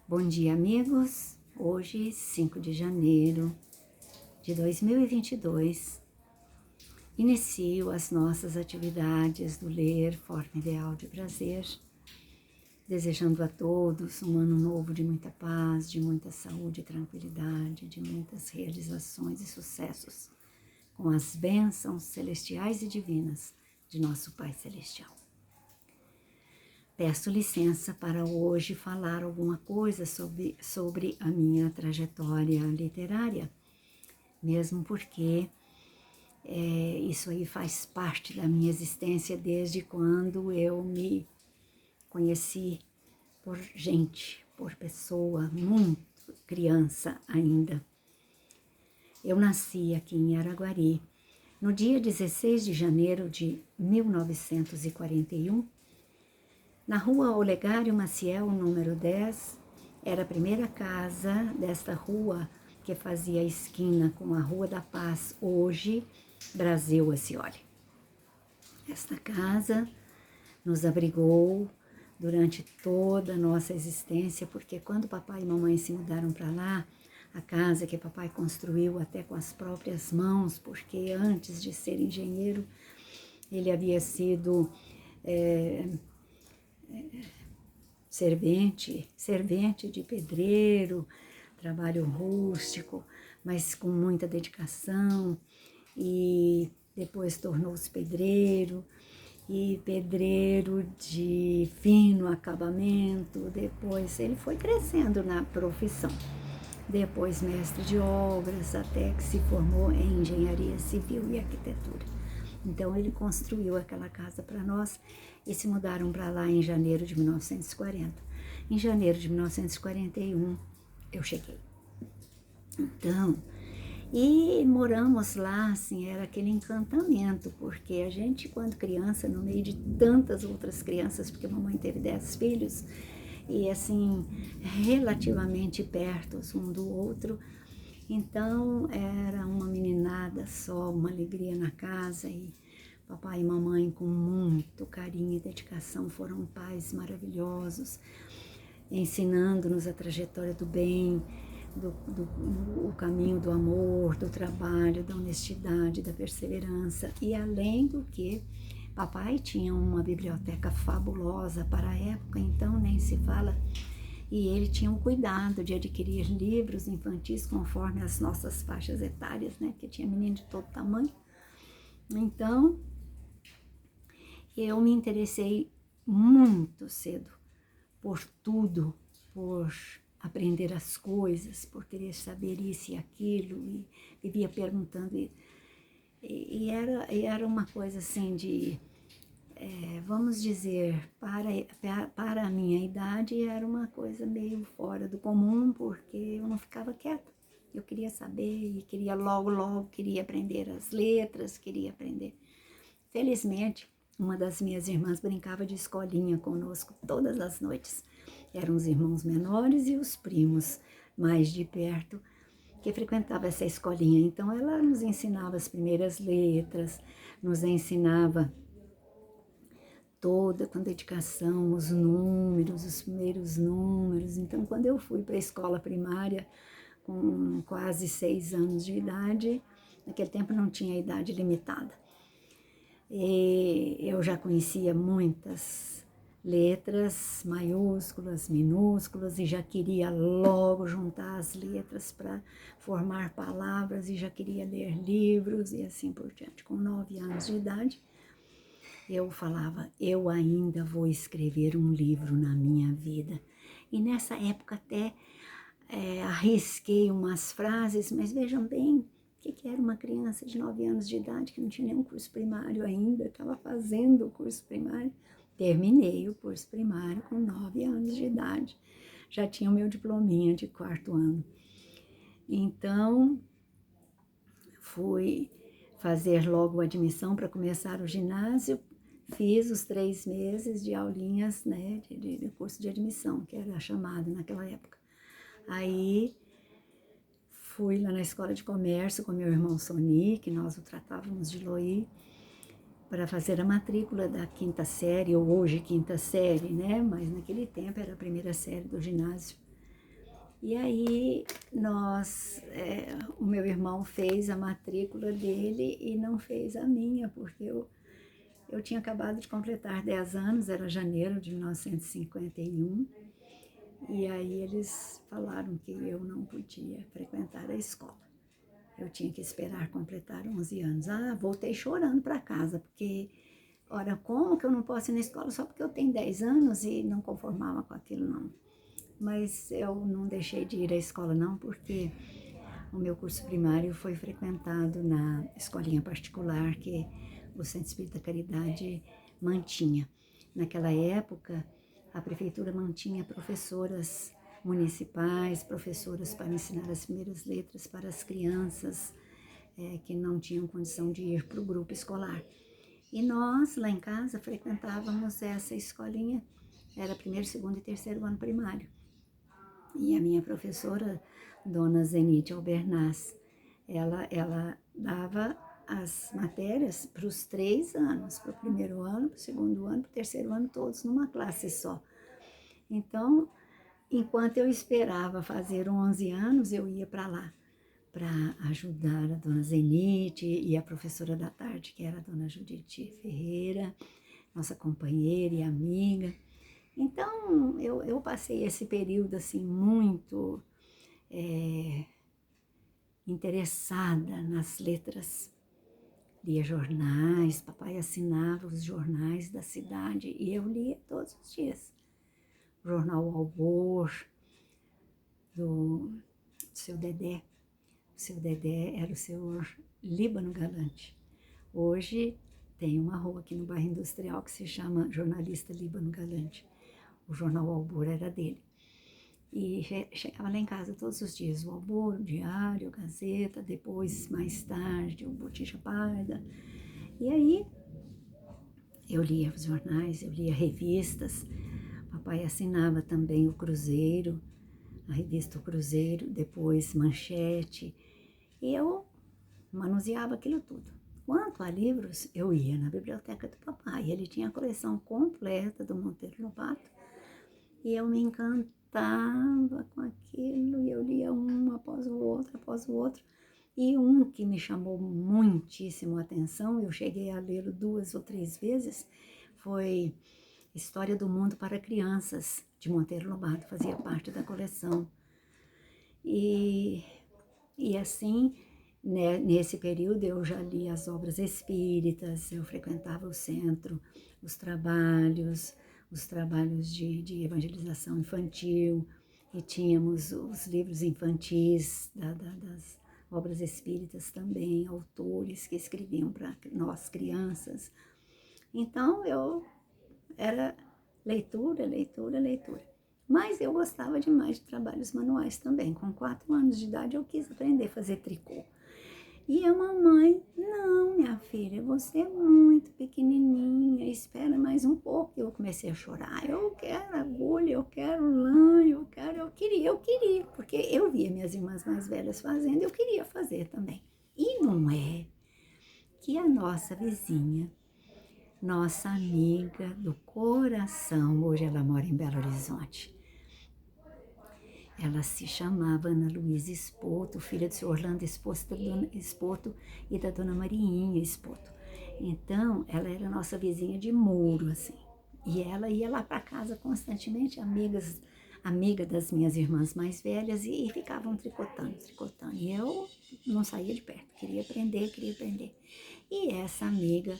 Bom dia, amigos. Hoje, 5 de janeiro de 2022, inicio as nossas atividades do Ler Forma Ideal de Prazer, desejando a todos um ano novo de muita paz, de muita saúde e tranquilidade, de muitas realizações e sucessos, com as bênçãos celestiais e divinas de nosso Pai Celestial. Peço licença para hoje falar alguma coisa sobre a minha trajetória literária, mesmo porque isso aí faz parte da minha existência desde quando eu me conheci por gente, por pessoa, muito criança ainda. Eu nasci aqui em Araguari, no dia 16 de janeiro de 1941, na rua Olegário Maciel, número 10, era a primeira casa desta rua que fazia esquina com a Rua da Paz, hoje Brasil Ascioli. Esta casa nos abrigou durante toda a nossa existência, porque quando papai e mamãe se mudaram para lá, a casa que papai construiu até com as próprias mãos, porque antes de ser engenheiro, ele havia sido servente de pedreiro, trabalho rústico, mas com muita dedicação, e depois tornou-se pedreiro, e pedreiro de fino acabamento, depois ele foi crescendo na profissão, depois mestre de obras, até que se formou em engenharia civil e arquitetura. Então ele construiu aquela casa para nós e se mudaram para lá em janeiro de 1940. Em janeiro de 1941 eu cheguei. Então, e moramos lá, assim, era aquele encantamento, porque a gente, quando criança, no meio de tantas outras crianças, porque a mamãe teve 10 filhos, e assim, relativamente perto um do outro, então era uma meninada só, uma alegria na casa, e papai e mamãe com muito carinho e dedicação foram pais maravilhosos, ensinando-nos a trajetória do bem, o caminho do amor, do trabalho, da honestidade, da perseverança. E além do que, papai tinha uma biblioteca fabulosa para a época, então nem se fala, e ele tinha um cuidado de adquirir livros infantis conforme as nossas faixas etárias, né, porque tinha menino de todo tamanho. Então, eu me interessei muito cedo por tudo, por aprender as coisas, por querer saber isso e aquilo, e vivia perguntando, e era uma coisa assim de, vamos dizer, para a minha idade, era uma coisa meio fora do comum, porque eu não ficava quieta. Eu queria saber e queria logo, queria aprender as letras, queria aprender. Felizmente, uma das minhas irmãs brincava de escolinha conosco todas as noites. Eram os irmãos menores e os primos mais de perto que frequentavam essa escolinha. Então, ela nos ensinava as primeiras letras, nos ensinava toda com dedicação os números, os primeiros números. Então, quando eu fui para a escola primária com quase 6 anos de idade, naquele tempo não tinha idade limitada, e eu já conhecia muitas letras maiúsculas, minúsculas, e já queria logo juntar as letras para formar palavras, e já queria ler livros e assim por diante. Com 9 anos de idade, eu falava, eu ainda vou escrever um livro na minha vida. E nessa época até arrisquei umas frases, mas vejam bem, o que era uma criança de 9 anos de idade que não tinha nenhum curso primário ainda, estava fazendo o curso primário. Terminei o curso primário com 9 anos de idade, já tinha o meu diplominha de 4º ano. Então, fui fazer logo a admissão para começar o ginásio, fiz os 3 meses de aulinhas, né, de curso de admissão, que era chamado naquela época. Aí, fui lá na escola de comércio com meu irmão Soni, que nós o tratávamos de Loí, para fazer a matrícula da 5ª série, ou hoje 5ª série, né? Mas naquele tempo era a 1ª série do ginásio. E aí o meu irmão fez a matrícula dele e não fez a minha, porque eu tinha acabado de completar 10 anos, era janeiro de 1951, e aí eles falaram que eu não podia frequentar a escola. Eu tinha que esperar completar 11 anos. Voltei chorando para casa, porque, ora, como que eu não posso ir na escola só porque eu tenho 10 anos e não conformava com aquilo, não. Mas eu não deixei de ir à escola, não, porque o meu curso primário foi frequentado na escolinha particular que o Centro Espírita Caridade mantinha. Naquela época, a prefeitura mantinha professoras municipais, professoras para ensinar as primeiras letras para as crianças que não tinham condição de ir para o grupo escolar. E nós, lá em casa, frequentávamos essa escolinha, era primeiro, segundo e terceiro ano primário. E a minha professora, dona Zenite Albernaz, ela dava as matérias para os 3 anos, para o primeiro ano, para o segundo ano, para o terceiro ano, todos numa classe só. Então, enquanto eu esperava fazer 11 anos, eu ia para lá, para ajudar a dona Zenite e a professora da tarde, que era a dona Judite Ferreira, nossa companheira e amiga. Então, eu passei esse período assim muito interessada nas letras. Lia jornais, papai assinava os jornais da cidade e eu lia todos os dias. O jornal Albor, do seu Dedé. O seu Dedé era o senhor Líbano Galante. Hoje tem uma rua aqui no bairro Industrial que se chama Jornalista Líbano Galante. O jornal Albor era dele. E chegava lá em casa todos os dias, o Albor, o Diário, a Gazeta, depois, mais tarde, o Botija Parda. E aí, eu lia os jornais, eu lia revistas. Papai assinava também o Cruzeiro, a revista O Cruzeiro, depois Manchete. E eu manuseava aquilo tudo. Quanto a livros, eu ia na biblioteca do papai. Ele tinha a coleção completa do Monteiro Lobato. E eu me encantava com aquilo, e eu lia um após o outro. E um que me chamou muitíssimo a atenção, eu cheguei a lê-lo 2 ou 3 vezes, foi História do Mundo para Crianças, de Monteiro Lobato, fazia parte da coleção. E assim, né, nesse período eu já li as obras espíritas, eu frequentava o centro, os trabalhos de evangelização infantil, e tínhamos os livros infantis das obras espíritas também, autores que escreviam para nós crianças. Então era leitura. Mas eu gostava demais de trabalhos manuais também. Com 4 anos de idade eu quis aprender a fazer tricô. E a mamãe, não, minha filha, você é muito pequenininha, espera mais um pouco. Eu comecei a chorar, eu quero agulha, eu quero lã, eu queria, porque eu via minhas irmãs mais velhas fazendo, eu queria fazer também. E não é que a nossa vizinha, nossa amiga do coração, hoje ela mora em Belo Horizonte, ela se chamava Ana Luísa Espoto, filha do senhor Orlando Espoto e da dona Mariinha Espoto. Então, ela era nossa vizinha de muro, assim. E ela ia lá para casa constantemente, amiga das minhas irmãs mais velhas, e ficavam tricotando. E eu não saía de perto, queria aprender. E essa amiga,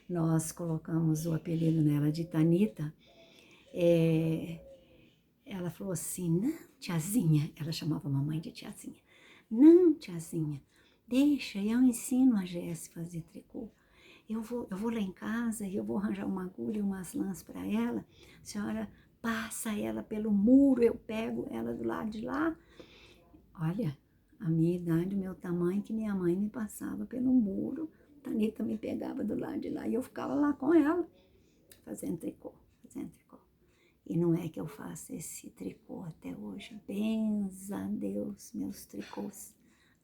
nós colocamos o apelido nela de Tanita, ela falou assim, não, tiazinha, ela chamava a mamãe de tiazinha, não, tiazinha, deixa, eu ensino a Jéssica a fazer tricô. Eu vou lá em casa e eu vou arranjar uma agulha e umas lãs para ela, a senhora passa ela pelo muro, eu pego ela do lado de lá. Olha, a minha idade, o meu tamanho, que minha mãe me passava pelo muro, Tanita me pegava do lado de lá e eu ficava lá com ela, fazendo tricô. E não é que eu faço esse tricô até hoje. Benza a Deus, meus tricôs.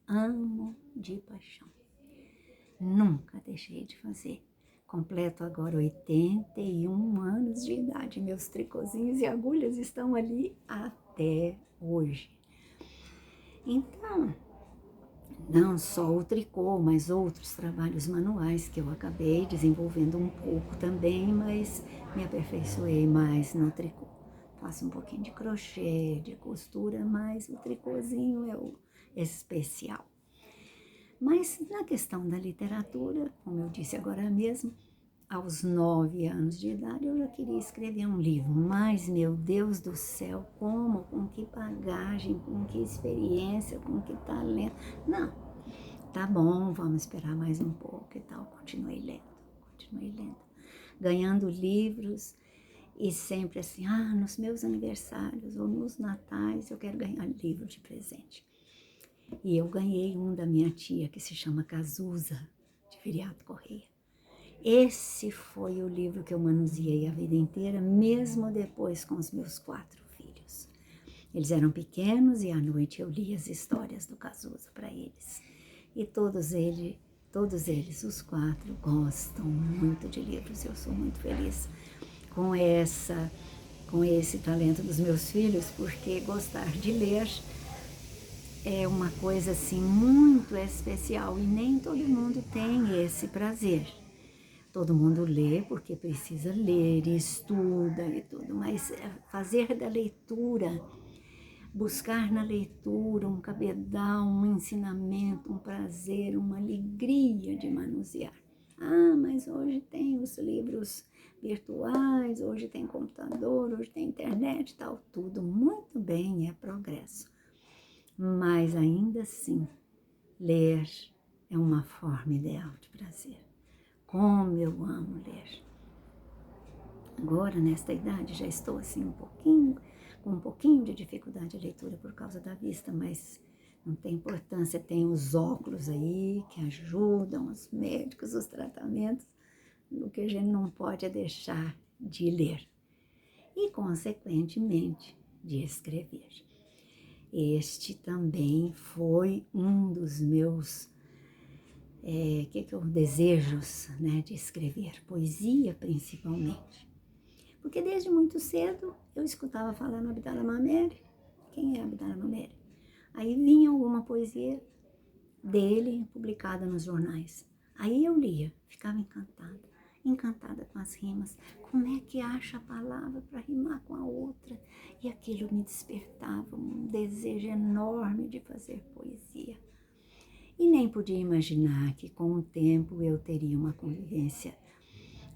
Amo de paixão. Nunca deixei de fazer. Completo agora 81 anos de idade. Meus tricôzinhos e agulhas estão ali até hoje. Então, não só o tricô, mas outros trabalhos manuais que eu acabei desenvolvendo um pouco também, mas me aperfeiçoei mais no tricô. Faço um pouquinho de crochê, de costura, mas o tricôzinho é o especial. Mas na questão da literatura, como eu disse agora mesmo, aos 9 anos de idade eu já queria escrever um livro, mas meu Deus do céu, como, com que bagagem, com que experiência, com que talento. Não, tá bom, vamos esperar mais um pouco e tal. Continuei lendo, ganhando livros e sempre assim, nos meus aniversários ou nos natais eu quero ganhar livro de presente. E eu ganhei um da minha tia que se chama Cazuza, de Viriato Correia. Esse foi o livro que eu manuseei a vida inteira, mesmo depois com os meus 4 filhos. Eles eram pequenos e à noite eu lia as histórias do Cazuza para eles. E todos eles, os 4, gostam muito de livros. Eu sou muito feliz com esse talento dos meus filhos, porque gostar de ler é uma coisa assim muito especial e nem todo mundo tem esse prazer. Todo mundo lê porque precisa ler, estuda e tudo, mas fazer da leitura, buscar na leitura um cabedal, um ensinamento, um prazer, uma alegria de manusear. Mas hoje tem os livros virtuais, hoje tem computador, hoje tem internet, tal, tudo muito bem, é progresso. Mas ainda assim, ler é uma forma ideal de prazer. Como eu amo ler. Agora, nesta idade, já estou assim com um pouquinho de dificuldade de leitura por causa da vista, mas não tem importância, tem os óculos aí que ajudam, os médicos, os tratamentos, o que a gente não pode é deixar de ler e, consequentemente, de escrever. Este também foi um dos meus desejos, né, de escrever poesia principalmente. Porque desde muito cedo eu escutava falar no Abdala Mamere. Quem é Abdala Mamere? Aí vinha alguma poesia dele publicada nos jornais. Aí eu lia, ficava encantada com as rimas. Como é que acha a palavra para rimar com a outra? E aquilo me despertava um desejo enorme de fazer poesia. E nem podia imaginar que com o tempo eu teria uma convivência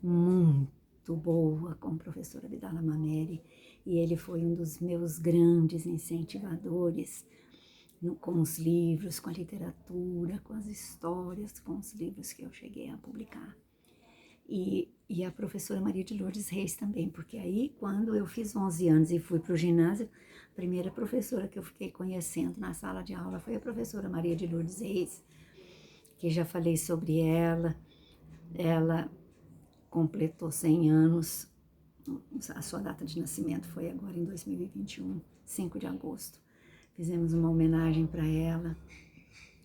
muito boa com o professor Abdala Mamere, e ele foi um dos meus grandes incentivadores com os livros, com a literatura, com as histórias, com os livros que eu cheguei a publicar. E a professora Maria de Lourdes Reis também, porque aí quando eu fiz 11 anos e fui para o ginásio, a primeira professora que eu fiquei conhecendo na sala de aula foi a professora Maria de Lourdes Reis, que já falei sobre ela. Ela completou 100 anos, a sua data de nascimento foi agora em 2021, 5 de agosto. Fizemos uma homenagem para ela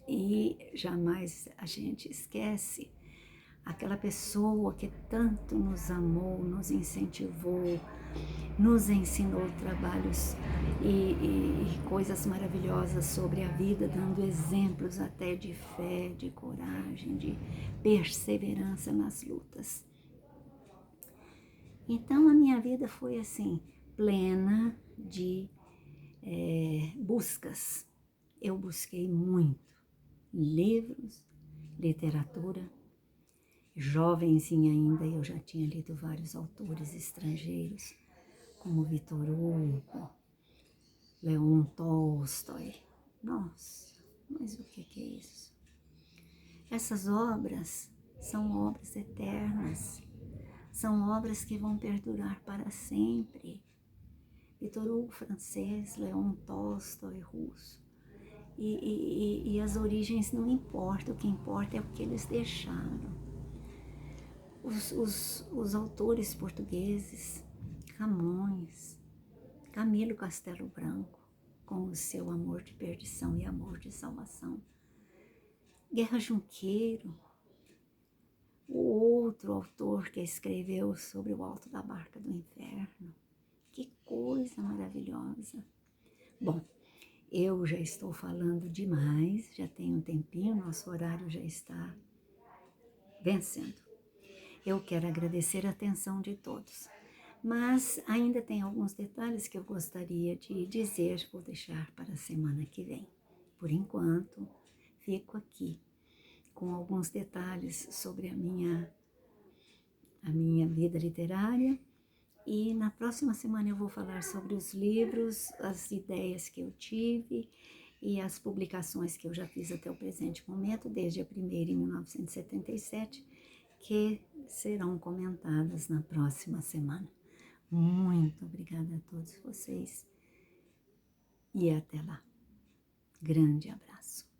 e jamais a gente esquece aquela pessoa que tanto nos amou, nos incentivou, nos ensinou trabalhos e coisas maravilhosas sobre a vida, dando exemplos até de fé, de coragem, de perseverança nas lutas. Então a minha vida foi assim, plena de buscas. Eu busquei muito livros, literatura. Jovenzinha ainda, eu já tinha lido vários autores estrangeiros, como Victor Hugo, Leon Tolstói. Nossa, mas o que é isso? Essas obras são obras eternas, são obras que vão perdurar para sempre. Victor Hugo francês, Leon Tolstói russo. E as origens não importam, o que importa é o que eles deixaram. Os autores portugueses, Camões, Camilo Castelo Branco, com o seu amor de perdição e amor de salvação, Guerra Junqueiro, o outro autor que escreveu sobre o Alto da Barca do Inferno. Que coisa maravilhosa! Bom, Eu já estou falando demais, já tem um tempinho, nosso horário já está vencendo. Eu quero agradecer a atenção de todos, mas ainda tem alguns detalhes que eu gostaria de dizer, vou deixar para a semana que vem. Por enquanto, fico aqui com alguns detalhes sobre a minha vida literária. E na próxima semana eu vou falar sobre os livros, as ideias que eu tive e as publicações que eu já fiz até o presente momento, desde a primeira em 1977, que serão comentadas na próxima semana. Muito obrigada a todos vocês e até lá. Grande abraço.